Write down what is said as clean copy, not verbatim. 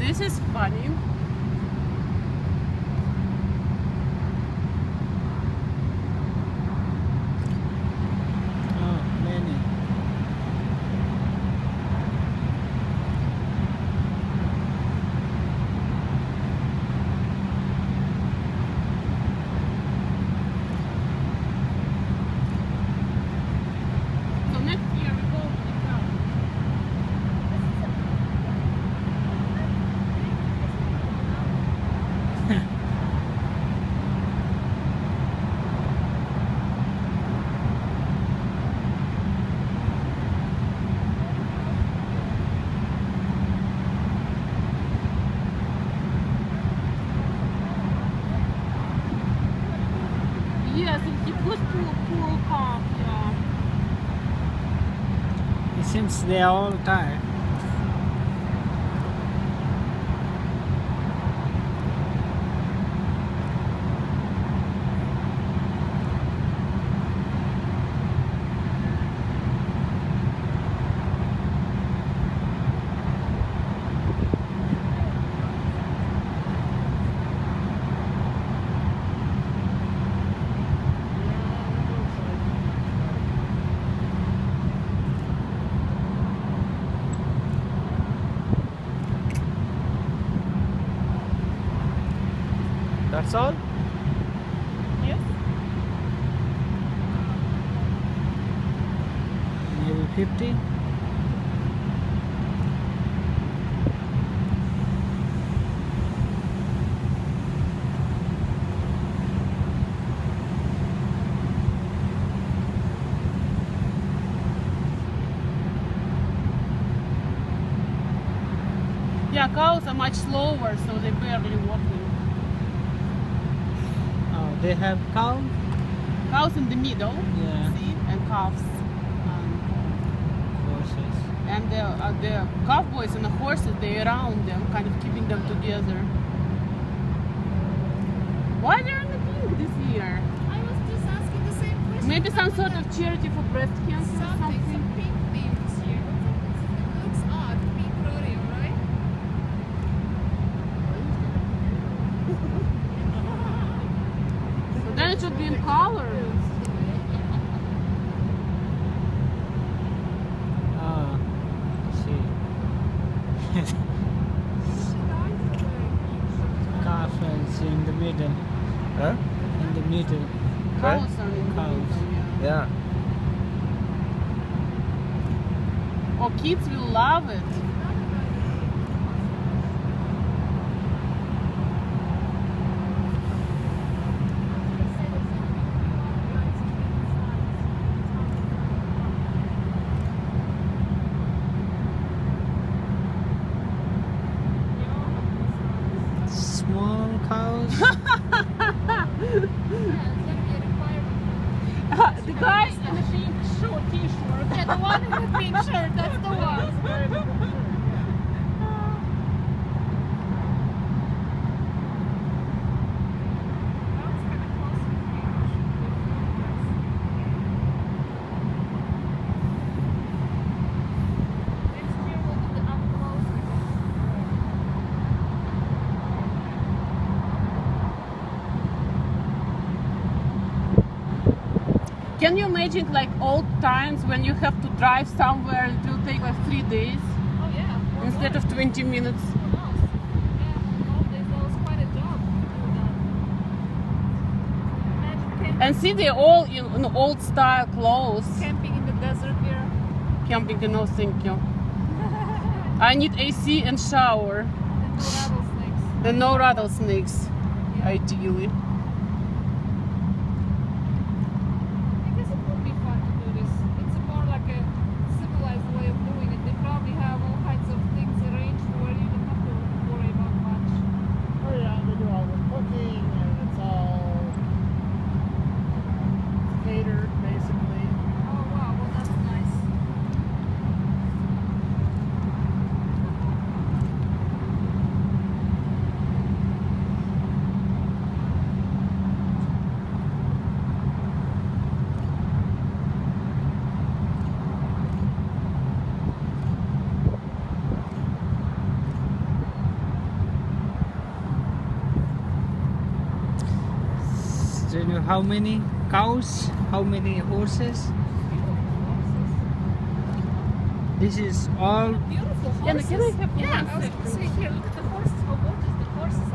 This is funny. Oh, many. So next year we go to the town. Yes, it was poor calf, yeah. It seems they are all tired. That's all? Yes. Maybe 50? Yeah, cows are much slower, so they're barely walking. Oh, they have cow? Cows in the middle, Yeah. see, and calves. Horses. And the cowboys and the horses, they around them, kind of keeping them together. Why they're in the pink this year? I was just asking the same question. Maybe some sort of charity for breast cancer or Something, something. some pink theme this year. It looks odd, pink rodeo, right? So then it should be in color. Oh, see. Calf is in the middle. Huh? In the middle. Cows are in the Cows. middle, yeah. Yeah. Oh, kids will love it. Small cows. The guy in the pink t-shirt. Yeah, the one in the pink shirt, that's the one. Can you imagine like old times when you have to drive somewhere and it will take like 3 days Oh yeah. instead of 20 minutes? Who knows? Yeah, nowadays that was quite a job to do that. Imagine camping, And see, they're all in old style clothes. camping in the desert here. Camping, no thank you. I need AC and shower. And no rattlesnakes. And no rattlesnakes, Yeah. ideally. I guess it would be fun to do this. It's more like a civilized way of doing it. They probably have all kinds of things arranged where you don't have to worry about much. Oh yeah, they do all the cooking and it's all catered basically. Oh wow, well that's nice. have how many cows? How many horses? This is all Beautiful Yeah, horses. can I have Yeah, one I was second? gonna say here, look at the horses. How gorgeous the horses are.